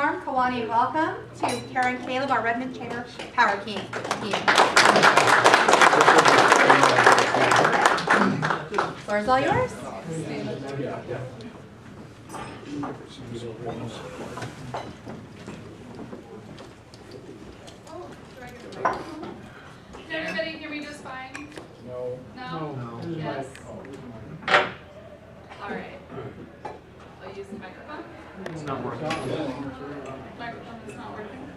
warm Kiwani welcome to Karen and Caleb, our Redmond Chamber Power Team. Floor's all yours. Can everybody hear me just fine? No. No? Yes? All right. I'll use the microphone. It's not working. Microphone is not working.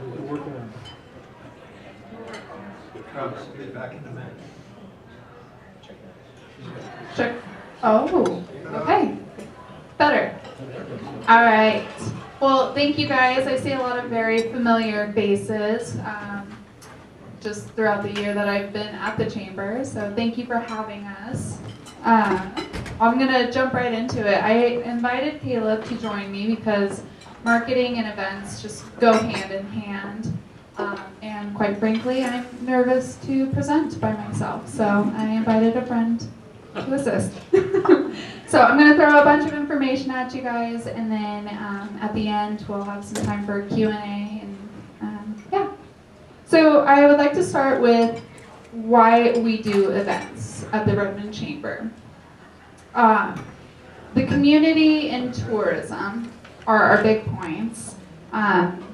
We're working on Travis, get back in the match. Check. Oh, okay. Better. All right. Well, thank you guys. I see a lot of very familiar faces just throughout the year that I've been at the Chamber. So thank you for having us. I'm going to jump right into it. I invited Caleb to join me because marketing and events just go hand in hand. And quite frankly, I'm nervous to present by myself. So I invited a friend to assist. So I'm going to throw a bunch of information at you guys, and then at the end we'll have some time for Q&A. And yeah. So I would like to start with why we do events at the Redmond Chamber. The community and tourism are our big points.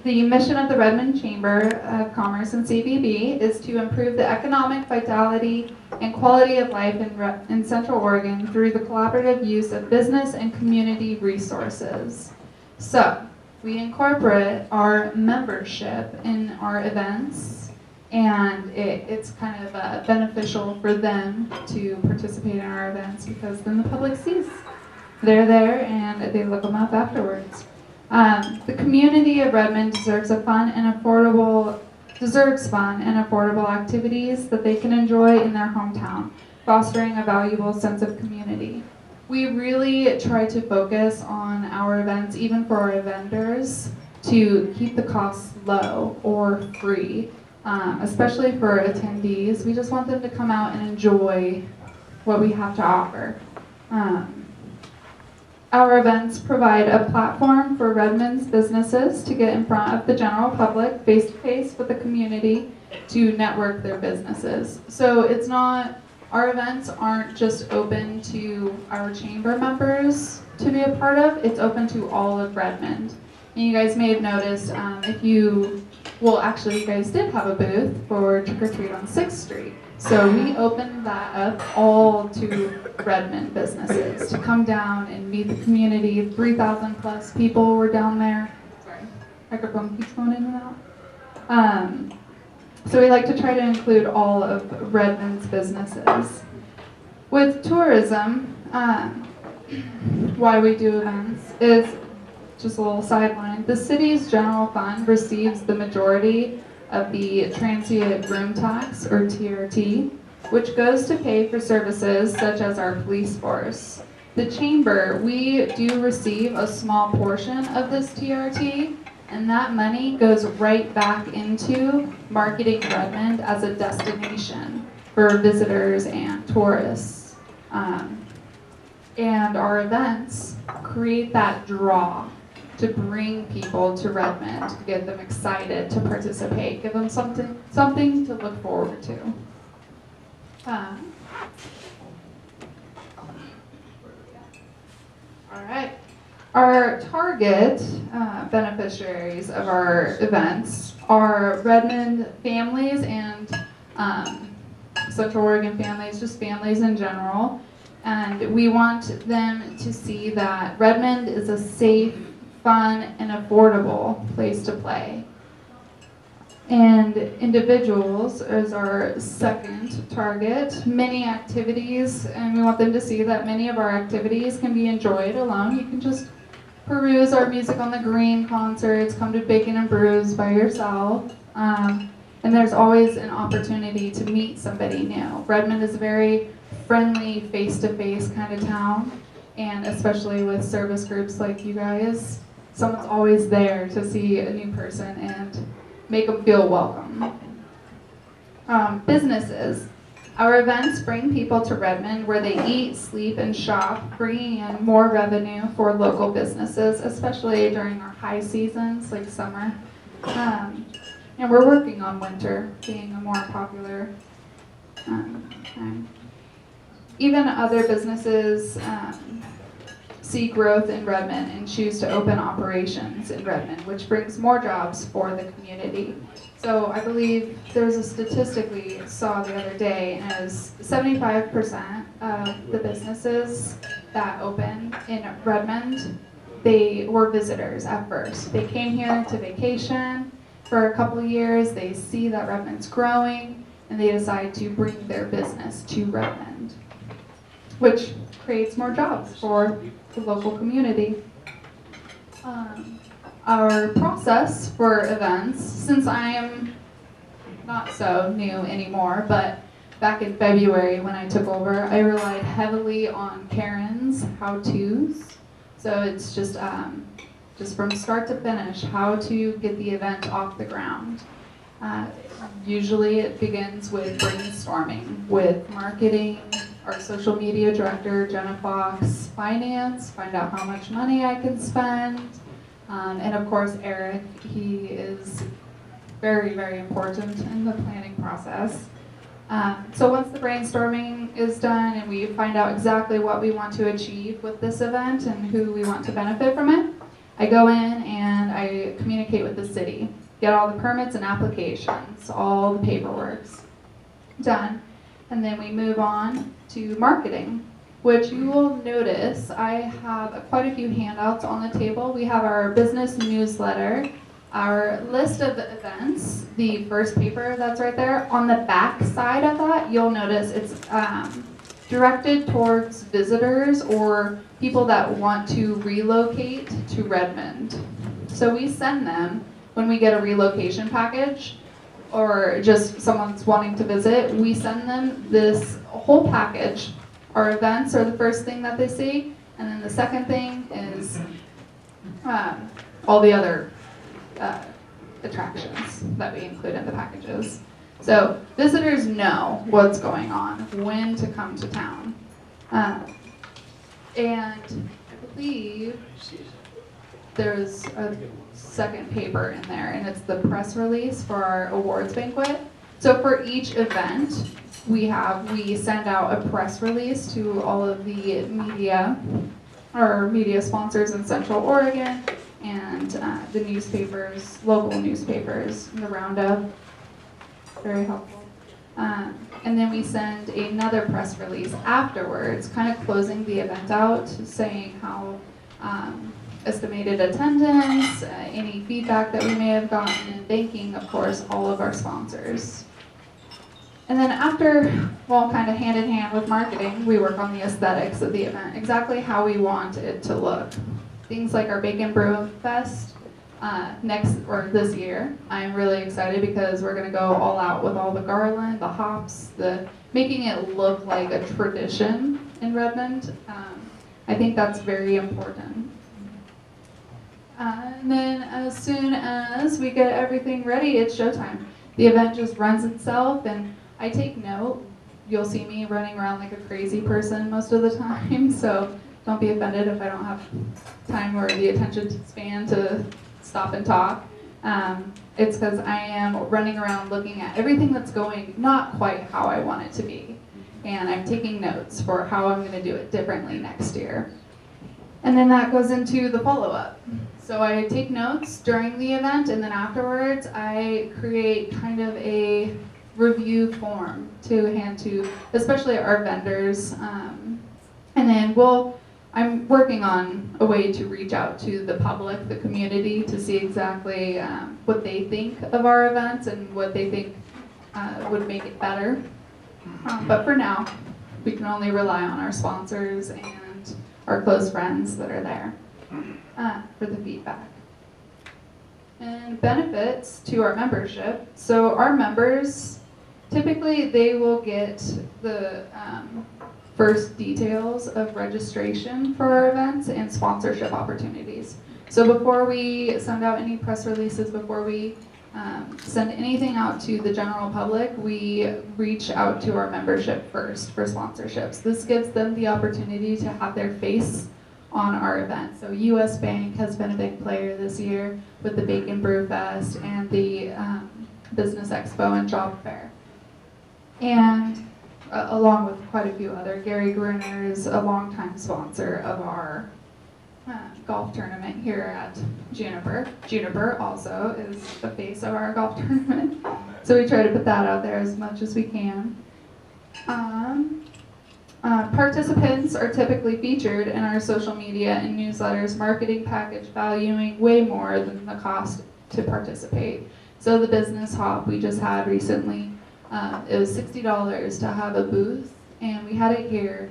The mission of the Redmond Chamber of Commerce and CVB is to improve the economic vitality and quality of life in Central Oregon through the collaborative use of business and community resources. So, we incorporate our membership in our events, and it's kind of beneficial for them to participate in our events because then the public sees they're there and they look them up afterwards. The community of Redmond deserves fun and affordable activities that they can enjoy in their hometown, fostering a valuable sense of community. We really try to focus on our events, even for our vendors, to keep the costs low or free, especially for attendees. We just want them to come out and enjoy what we have to offer. Our events provide a platform for Redmond's businesses to get in front of the general public face-to-face with the community to network their businesses. So it's not, our events aren't just open to our chamber members to be a part of, it's open to all of Redmond. And you guys may have noticed you guys did have a booth for Trick or Treat on 6th Street. So we opened that up all to Redmond businesses to come down and meet the community. 3,000 plus people were down there. Sorry, microphone keeps going in and out. So we like to try to include all of Redmond's businesses. With tourism, why we do events is just a little sideline. The city's general fund receives the majority of the transient room tax, or TRT, which goes to pay for services such as our police force. The Chamber, we do receive a small portion of this TRT, and that money goes right back into marketing Redmond as a destination for visitors and tourists. And our events create that draw to bring people to Redmond, to get them excited to participate, give them something to look forward to. All right. Our target beneficiaries of our events are Redmond families and Central Oregon families, just families in general. And we want them to see that Redmond is a safe, fun, and affordable place to play. And individuals is our second target. Many activities, and we want them to see that many of our activities can be enjoyed alone. You can just peruse our Music on the Green concerts, come to Bacon and Brews by yourself. And there's always an opportunity to meet somebody new. Redmond is a very friendly, face-to-face kind of town, and especially with service groups like you guys, someone's always there to see a new person and make them feel welcome. Businesses. Our events bring people to Redmond where they eat, sleep, and shop, bringing in more revenue for local businesses, especially during our high seasons like summer. And we're working on winter being a more popular time. Even other businesses see growth in Redmond and choose to open operations in Redmond, which brings more jobs for the community. So I believe there was a statistic we saw the other day, and it was 75% of the businesses that open in Redmond, they were visitors at first. They came here to vacation for a couple of years, they see that Redmond's growing, and they decide to bring their business to Redmond, which creates more jobs for the local community. Our process for events, since I am not so new anymore, but back in February when I took over, I relied heavily on Karen's how-tos. So it's just from start to finish, how to get the event off the ground. Usually it begins with brainstorming with marketing, our social media director, Jenna Fox, finance, find out how much money I can spend, and of course Eric, he is very, very important in the planning process. So once the brainstorming is done and we find out exactly what we want to achieve with this event and who we want to benefit from it, I go in and I communicate with the city, get all the permits and applications, all the paperwork's done, and then we move on to marketing, which you will notice I have quite a few handouts on the table. We have our business newsletter, our list of events, the first paper that's right there. On the back side of that, you'll notice it's directed towards visitors or people that want to relocate to Redmond. So we send them, when we get a relocation package, or just someone's wanting to visit, we send them this whole package. Our events are the first thing that they see, and then the second thing is all the other attractions that we include in the packages. So visitors know what's going on, when to come to town. And I believe there's a second paper in there, and it's the press release for our awards banquet. So for each event, we send out a press release to all of the media, our media sponsors in Central Oregon, and the newspapers, local newspapers, the Roundup. Very helpful. And then we send another press release afterwards, kind of closing the event out, saying how estimated attendance, any feedback that we may have gotten, and thanking, of course, all of our sponsors. And then after, well, kind of hand in hand with marketing, we work on the aesthetics of the event, exactly how we want it to look. Things like our Bacon Brew Fest this year. I'm really excited because we're going to go all out with all the garland, the hops, making it look like a tradition in Redmond. I think that's very important. And then as soon as we get everything ready, it's showtime. The event just runs itself, and I take note. You'll see me running around like a crazy person most of the time, so don't be offended if I don't have time or the attention span to stop and talk. It's because I am running around looking at everything that's going not quite how I want it to be. And I'm taking notes for how I'm going to do it differently next year. And then that goes into the follow-up. So I take notes during the event, and then afterwards I create kind of a review form to hand to especially our vendors. And then I'm working on a way to reach out to the public, the community, to see exactly what they think of our events and what they think would make it better. But for now, we can only rely on our sponsors and our close friends that are there for the feedback. And benefits to our membership. So our members, typically they will get the first details of registration for our events and sponsorship opportunities. So before we send out any press releases, before we send anything out to the general public, we reach out to our membership first for sponsorships. This gives them the opportunity to have their face on our event. So US Bank has been a big player this year with the Bacon Brew Fest and the Business Expo and Job Fair. And along with quite a few other, Gary Gruner is a longtime sponsor of our golf tournament here at Juniper. Juniper also is the face of our golf tournament. So we try to put that out there as much as we can. Participants are typically featured in our social media and newsletters marketing package valuing way more than the cost to participate. So the business hop we just had recently, it was $60 to have a booth, and we had it here.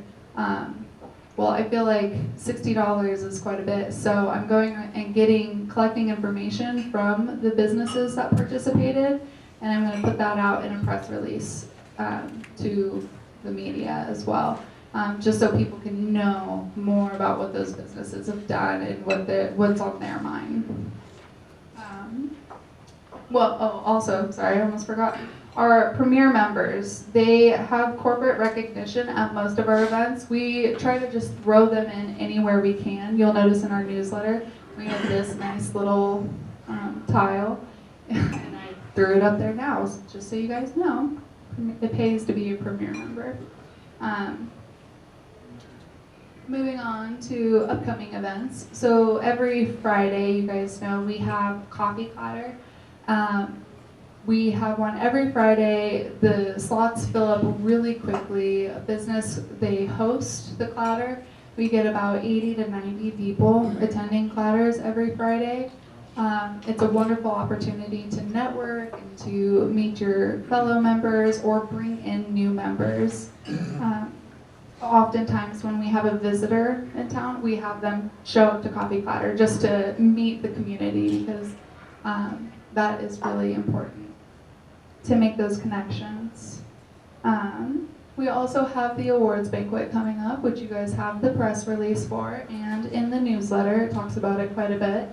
Well, I feel like $60 is quite a bit, so I'm going and collecting information from the businesses that participated, and I'm going to put that out in a press release to the media as well, just so people can know more about what those businesses have done and what's on their mind. Also, sorry, I almost forgot. Our premier members, they have corporate recognition at most of our events. We try to just throw them in anywhere we can. You'll notice in our newsletter, we have this nice little tile, and I threw it up there now, just so you guys know. It pays to be a premier member. Moving on to upcoming events. So every Friday, you guys know, we have Coffee Clatter. We have one every Friday. The slots fill up really quickly. A business, they host the clatter. We get about 80 to 90 people attending clatters every Friday. It's a wonderful opportunity to network and to meet your fellow members or bring in new members. Oftentimes when we have a visitor in town, we have them show up to Coffee Clatter just to meet the community, because that is really important to make those connections. We also have the Awards Banquet coming up, which you guys have the press release for, and in the newsletter it talks about it quite a bit.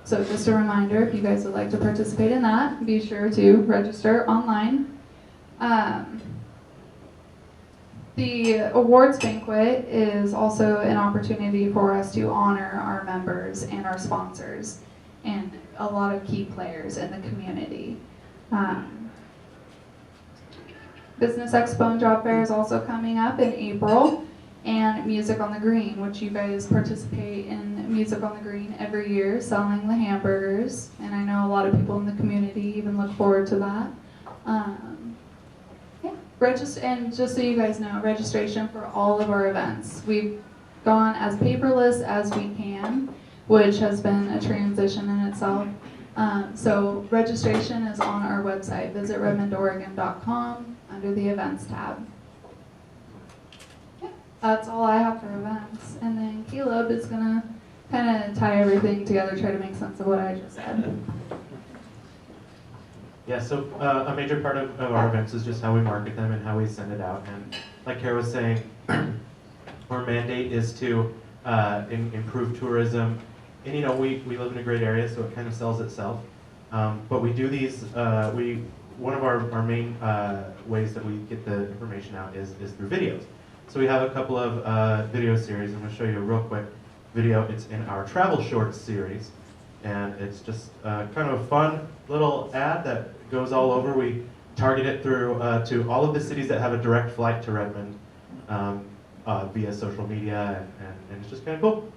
So just a reminder, if you guys would like to participate in that, be sure to register online. The Awards Banquet is also an opportunity for us to honor our members and our sponsors and a lot of key players in the community. Business Expo and Job Fair is also coming up in April, and Music on the Green, which you guys participate in Music on the Green every year, selling the hamburgers, and I know a lot of people in the community even look forward to that. And just so you guys know, registration for all of our events. We've gone as paperless as we can, which has been a transition in itself. So registration is on our website. Visit redmondoregon.com under the events tab. Yeah, that's all I have for events. And then Caleb is gonna kind of tie everything together, try to make sense of what I just said. Yeah, so a major part of our events is just how we market them and how we send it out. And like Kara was saying, our mandate is to improve tourism. And you know, we live in a great area, so it kind of sells itself. But we do these, one of our main ways that we get the information out is through videos. So we have a couple of video series. I'm going to show you a real quick video. It's in our travel shorts series. And it's just kind of a fun little ad that goes all over. We target it through to all of the cities that have a direct flight to Redmond via social media, and it's just kind of cool.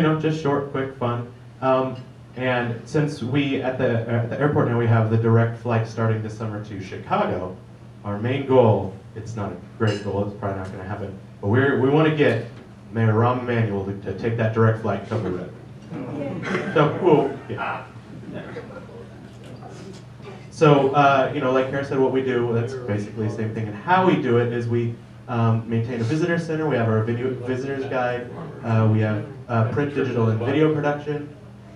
no, just short, quick, fun. And since we, at the airport now, we have the direct flight starting this summer to Chicago, our main goal, it's not a great goal, it's probably not going to happen, but we want to get Mayor Rahm Emanuel to take that direct flight to Redmond. So, cool. Yeah. So, like Kara said, what we do, that's basically the same thing. And how we do it is we maintain a visitor center. We have our visitor's guide. We have print, digital, and video production.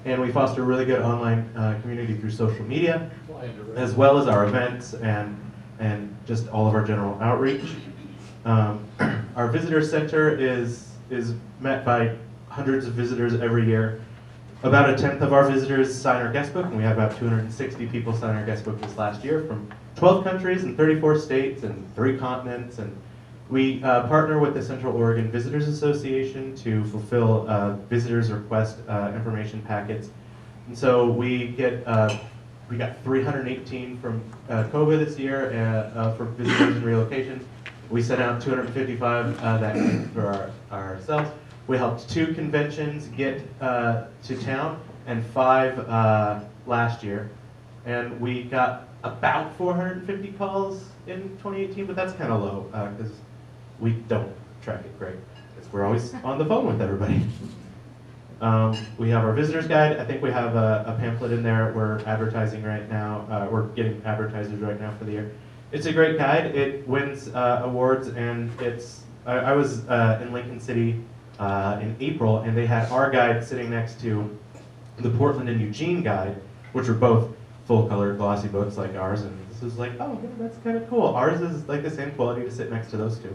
And we foster a really good online community through social media, as well as our events and just all of our general outreach. Our visitor center is met by hundreds of visitors every year. About 1/10 of our visitors sign our guest book, and we had about 260 people sign our guest book this last year from 12 countries and 34 states and 3 continents. And we partner with the Central Oregon Visitors Association to fulfill visitors' request information packets. And so we got 318 from COVID this year for visitors and relocations. We sent out 255 that came for ourselves. We helped 2 conventions get to town and 5 last year. And we got about 450 calls in 2018, but that's kind of low because we don't track it great. Because we're always on the phone with everybody. We have our visitor's guide. I think we have a pamphlet in there. We're advertising right now. We're getting advertisers right now for the year. It's a great guide. It wins awards, and I was in Lincoln City in April, and they had our guide sitting next to the Portland and Eugene guide, which are both full-color glossy books like ours, and this was like, oh, yeah, that's kind of cool. Ours is like the same quality to sit next to those 2.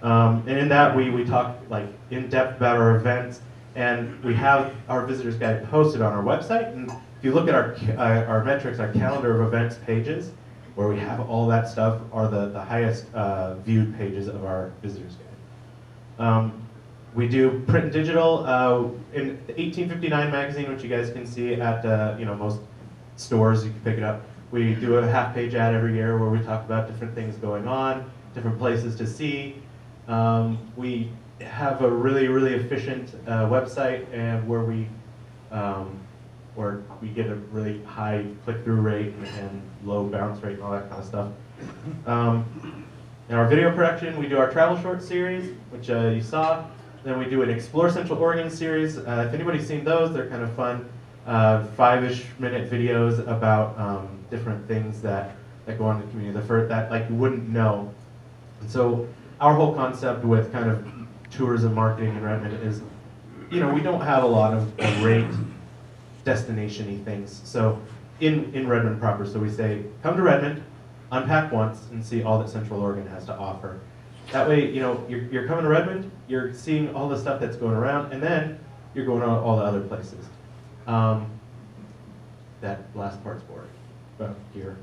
And in that, we talk like in depth about our events, and we have our visitor's guide posted on our website. And if you look at our metrics, our calendar of events pages, where we have all that stuff, are the highest viewed pages of our visitor's guide. We do print and digital in the 1859 magazine, which you guys can see at most stores. You can pick it up. We do a half-page ad every year where we talk about different things going on, different places to see. We have a really, really efficient website, and where we get a really high click-through rate and low bounce rate and all that kind of stuff. In our video production, we do our travel short series, which you saw. Then we do an Explore Central Oregon series. If anybody's seen those, they're kind of fun. 5-ish minute videos about different things that go on in the community that like you wouldn't know. And so our whole concept with kind of tourism marketing in Redmond is, we don't have a lot of great destination-y things. So in Redmond proper, so we say, come to Redmond, unpack once, and see all that Central Oregon has to offer. That way, you're coming to Redmond, you're seeing all the stuff that's going around, and then you're going to all the other places. That last part's boring. But here.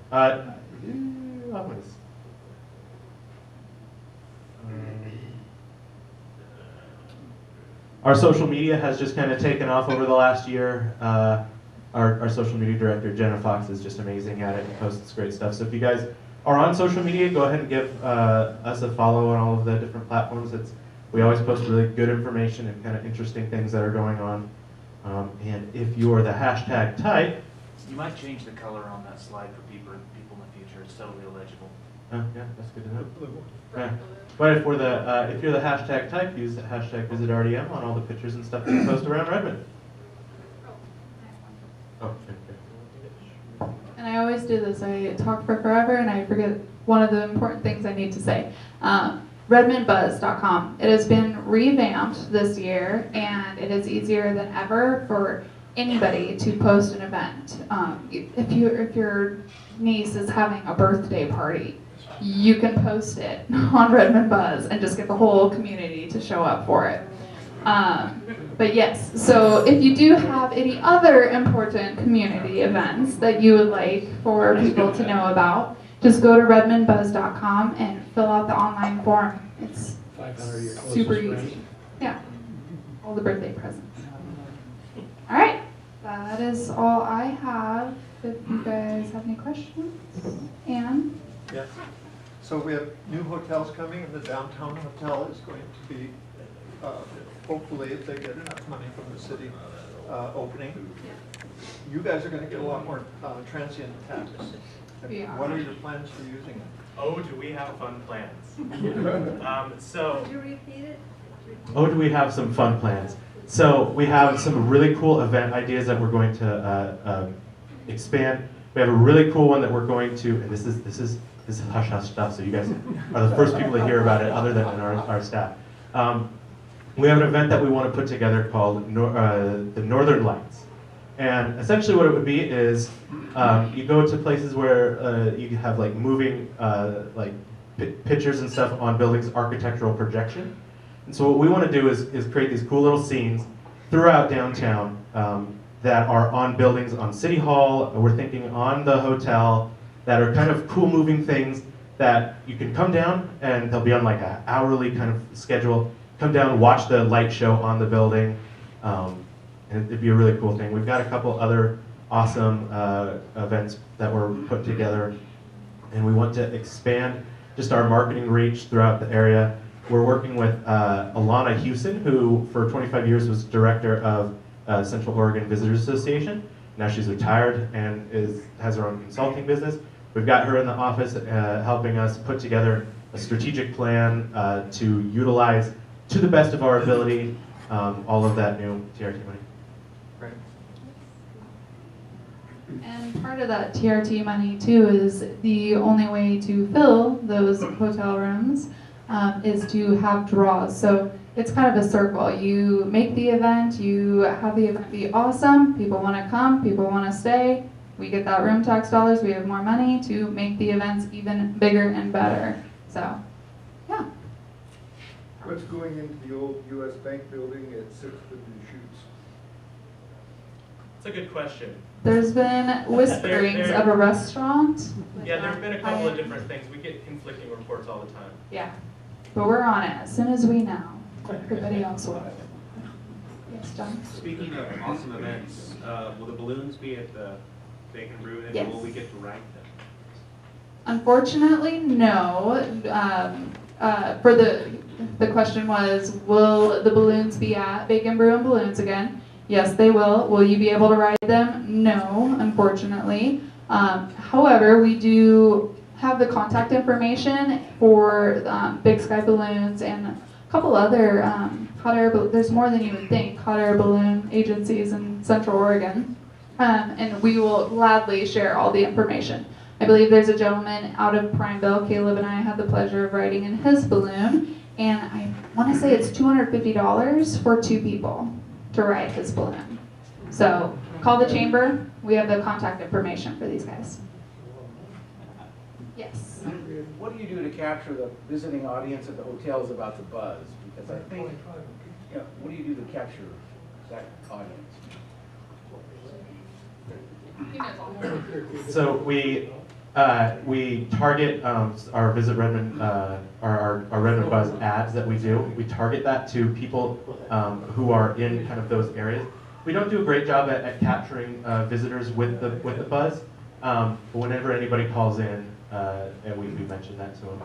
Our social media has just kind of taken off over the last year. Our social media director, Jenna Fox, is just amazing at it and posts great stuff. So if you guys are on social media, go ahead and give us a follow on all of the different platforms. We always post really good information and kind of interesting things that are going on. And if you're the hashtag type, you might change the color on that slide for people in the future. It's totally illegible. Yeah, that's good to know. Yeah. But if you're the hashtag type, use the hashtag VisitRDM on all the pictures and stuff that you post around Redmond. Oh, okay. And I always do this. I talk for forever and I forget one of the important things I need to say. RedmondBuzz.com. It has been revamped this year, and it is easier than ever for anybody to post an event. If your niece is having a birthday party, you can post it on Redmond Buzz and just get the whole community to show up for it. But yes, so if you do have any other important community events that you would like for people to know about, just go to redmondbuzz.com and fill out the online form. It's super easy. Yeah, all the birthday presents. All right, that is all I have. If you guys have any questions, Anne? Yes. So we have new hotels coming, and the downtown hotel is going to be hopefully if they get enough money from the city opening, you guys are gonna get a lot more transient tax. We are. What are your plans for using it? Oh, do we have fun plans? Could you repeat it? Oh, do we have some fun plans? So we have some really cool event ideas that we're going to expand. We have a really cool one that we're going to, and this is hush hush stuff, so you guys are the first people to hear about it, other than our staff. We have an event that we want to put together called the Northern Lights, and essentially what it would be is you go to places where you have like moving pictures and stuff on buildings, architectural projection. And so what we want to do is create these cool little scenes throughout downtown that are on buildings, on City Hall, we're thinking on the hotel, that are kind of cool moving things that you can come down and they'll be on like an hourly kind of schedule. Come down, watch the light show on the building, and it'd be a really cool thing. We've got a couple other awesome events that we're putting together, and we want to expand just our marketing reach throughout the area. We're working with Alana Hewson, who for 25 years was director of Central Oregon Visitors Association. Now she's retired and has her own consulting business. We've got her in the office helping us put together a strategic plan to utilize, to the best of our ability, all of that new TRT money. Right. And part of that TRT money too is the only way to fill those hotel rooms is to have draws. So it's kind of a circle. You make the event, you have the event be awesome, people want to come, people want to stay, we get that room tax dollars, we have more money to make the events even bigger and better. So, yeah. What's going into the old US Bank building at 6th and Shoots? That's a good question. There's been whisperings of a restaurant. Yeah, there have been a couple of different things. We get conflicting reports all the time. Yeah, but we're on it as soon as we know. Everybody else will. Yes, John? Speaking of awesome events, will the balloons be at the Bacon Brew, and Yes. will we get to rank them? Unfortunately, no. For the question was, will the balloons be at Bacon Brew and Balloons again? Yes, they will. Will you be able to ride them? No, unfortunately. However, we do have the contact information for Big Sky Balloons and a couple other hot air. There's more than you would think. Hot air balloon agencies in Central Oregon, and we will gladly share all the information. I believe there's a gentleman out of Prineville. Caleb and I had the pleasure of riding in his balloon, and I want to say it's $250 for 2 people to ride his balloon. So call the chamber. We have the contact information for these guys. Yes. What do you do to capture the visiting audience at the hotels about the buzz? Because I think, what do you do to capture that audience? So we target our Visit Redmond, our Redmond Buzz ads that we do. We target that to people who are in kind of those areas. We don't do a great job at capturing visitors with the buzz, but whenever anybody calls in, and we mention that to them.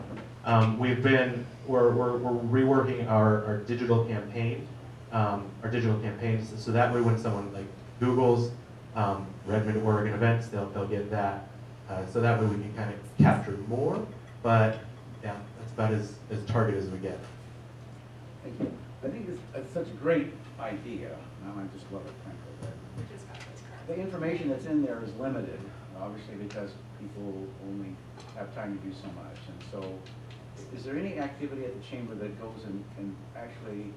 We're reworking our digital campaign, so that way when someone like Googles Redmond, Oregon events, they'll get that. So that way we can kind of capture more, but yeah, that's about as targeted as we get. Thank you. I think it's such a great idea. I just love it, frankly. The information that's in there is limited, obviously, because people only have time to do so much. And so, is there any activity at the chamber that goes and actually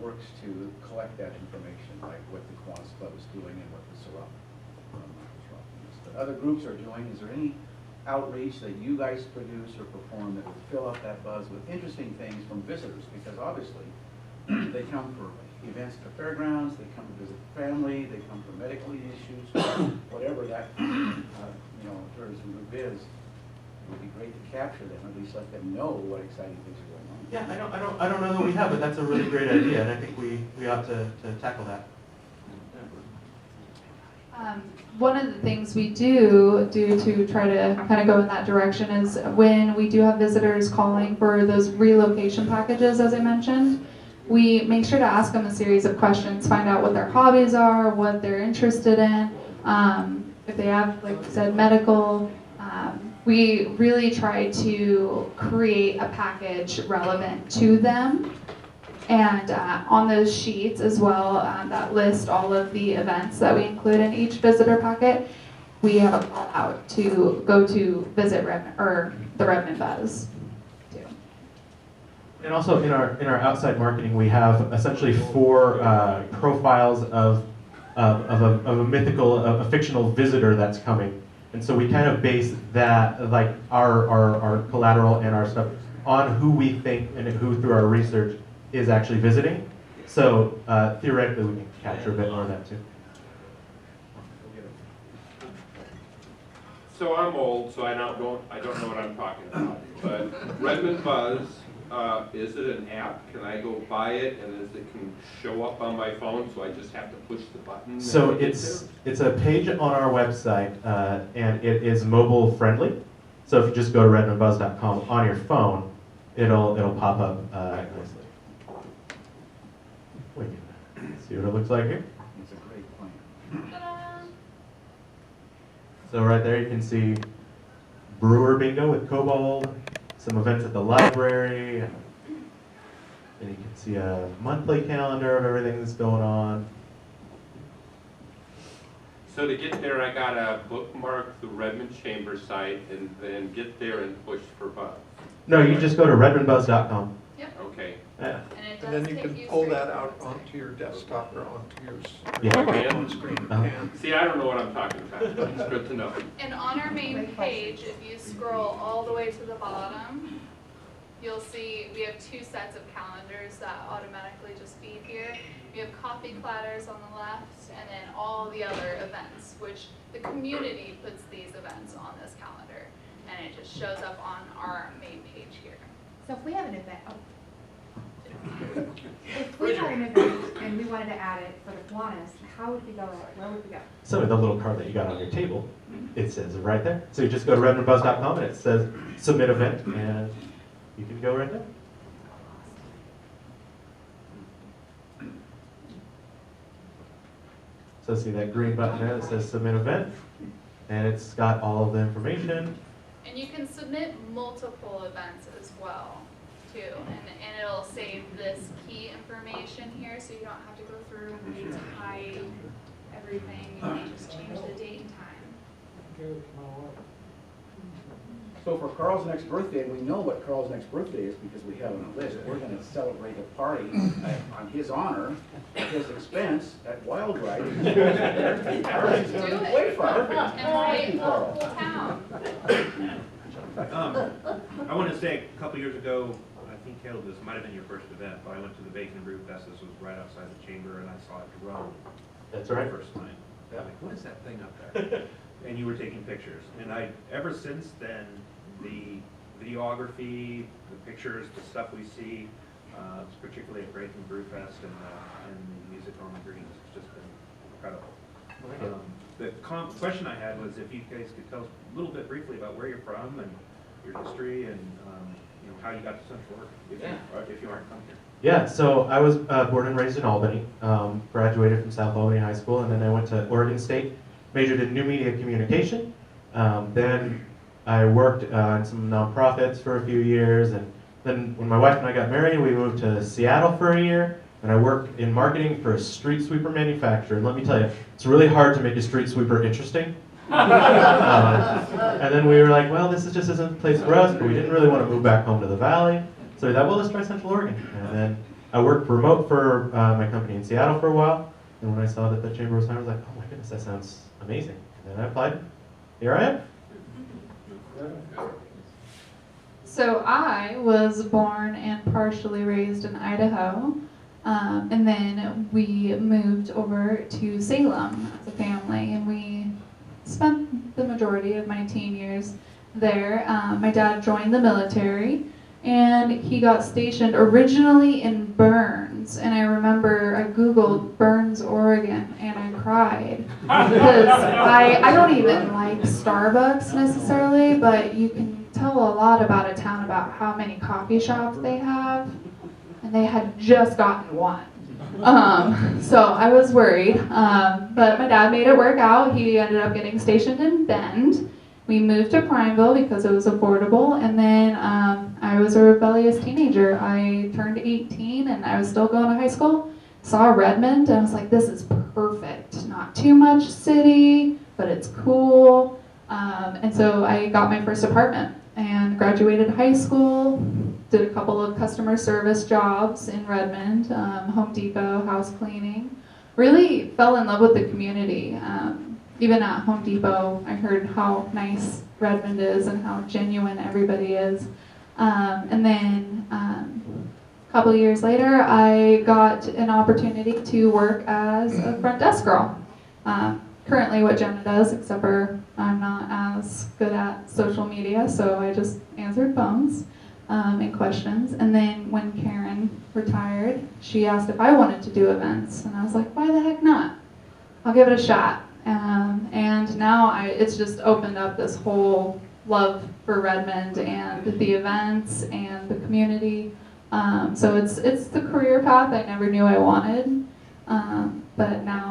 works to collect that information, like what the Kiwanis Club is doing and what the other groups are doing? Is there any outreach that you guys produce or perform that would fill up that buzz with interesting things from visitors? Because obviously, they come for events at the fairgrounds, they come to visit family, they come for medical issues, whatever that tourism group is. It would be great to capture them, at least let them know what exciting things are going on. Yeah, I don't know that we have, but that's a really great idea, and I think we ought to tackle that. One of the things we do to try to kind of go in that direction is when we do have visitors calling for those relocation packages, as I mentioned, we make sure to ask them a series of questions, find out what their hobbies are, what they're interested in, if they have, like you said, medical. We really try to create a package relevant to them. And on those sheets as well, that list all of the events that we include in each visitor packet, we have a call out to go to visit Redmond, or the Redmond Buzz too. And also in our outside marketing, we have essentially 4 profiles of a mythical, a fictional visitor that's coming. And so we kind of base that, like our collateral and our stuff, on who we think and who through our research is actually visiting. So theoretically, we can capture a bit more of that too. So I'm old, so I don't know what I'm talking about. But Redmond Buzz, is it an app? Can I go buy it, and can show up on my phone? So I just have to push the button. So it's a page on our website, and it is mobile friendly. So if you just go to redmondbuzz.com on your phone, it'll pop up nicely. We can see what it looks like here. It's a great plan. Ta-da! So right there you can see Brewer Bingo with Kobold, some events at the library, and you can see a monthly calendar of everything that's going on. So to get there, I gotta bookmark the Redmond Chamber site and then get there and push for Buzz. No, you just go to redmondbuzz.com. Okay. Yeah. And then you can pull that out onto your desktop or onto your Yeah. phone screen. Uh-huh. And See, I don't know what I'm talking about, but it's good to know. And on our main page, if you scroll all the way to the bottom, you'll see we have 2 sets of calendars that automatically just feed here. We have coffee platters on the left, and then all the other events, which the community puts these events on this calendar, and it just shows up on our main page here. So if we have an event, if we had an event and we wanted to add it for the Kiwanis, how would we go? Where would we go? So the little card that you got on your table, it says it right there. So you just go to redmondbuzz.com and it says submit event, and you can go right there. So see that green button there that says submit event, and it's got all of the information. And you can submit multiple events as well, too. And it'll save this key information here, so you don't have to go through and retype everything. You can just change the date and time. So for Carl's next birthday, we know what Carl's next birthday is because we have it on the list. We're going to celebrate a party on his honor, at his expense, at Wild Ride. Carl's going to play for our And Thank you, the whole Carl. town. I want to say a couple years ago, I think Caleb, this might have been your first event, but I went to the Bacon Brew Fest. This was right outside the chamber, and I saw a drone. That's for right. the first time. Yeah. I'm like, what is that thing up there? And you were taking pictures. And ever since then, the videography, the pictures, the stuff we see, particularly at Bacon Brew Fest and the music on the greens, it's just been incredible. The question I had was if you guys could tell us a little bit briefly about where you're from and your history and how you got to Central Oregon, if you aren't from here. Yeah, so I was born and raised in Albany, graduated from South Albany High School, and then I went to Oregon State, majored in new media communication. Then I worked on some nonprofits for a few years, and then when my wife and I got married, we moved to Seattle for a year, and I worked in marketing for a street sweeper manufacturer. And let me tell you, it's really hard to make a street sweeper interesting. And then we were like, well, this just isn't the place for us, but we didn't really want to move back home to the valley. So we thought, well, let's try Central Oregon. And then I worked remote for my company in Seattle for a while. And when I saw that the chamber was hiring, I was like, oh my goodness, that sounds amazing. And then I applied. Here I am. So I was born and partially raised in Idaho. And then we moved over to Salem as a family, and we spent the majority of my teen years there. My dad joined the military, and he got stationed originally in Burns. And I remember I Googled Burns, Oregon, and I cried. Because I don't even like Starbucks necessarily, but you can tell a lot about a town about how many coffee shops they have. and they had just gotten one. So I was worried, but my dad made it work out. He ended up getting stationed in Bend. We moved to Prineville because it was affordable, and then I was a rebellious teenager. I turned 18 and I was still going to high school. Saw Redmond and I was like, this is perfect. Not too much city, but it's cool. And so I got my first apartment and graduated high school. Did a couple of customer service jobs in Redmond, Home Depot, house cleaning. Really fell in love with the community. Even at Home Depot, I heard how nice Redmond is and how genuine everybody is. And then a couple of years later, I got an opportunity to work as a front desk girl. Currently what Jenna does, except for I'm not as good at social media, so I just answered phones and questions. And then when Karen retired, she asked if I wanted to do events, and I was like, why the heck not? I'll give it a shot. And now it's just opened up this whole love for Redmond and the events and the community. So it's the career path I never knew I wanted, but now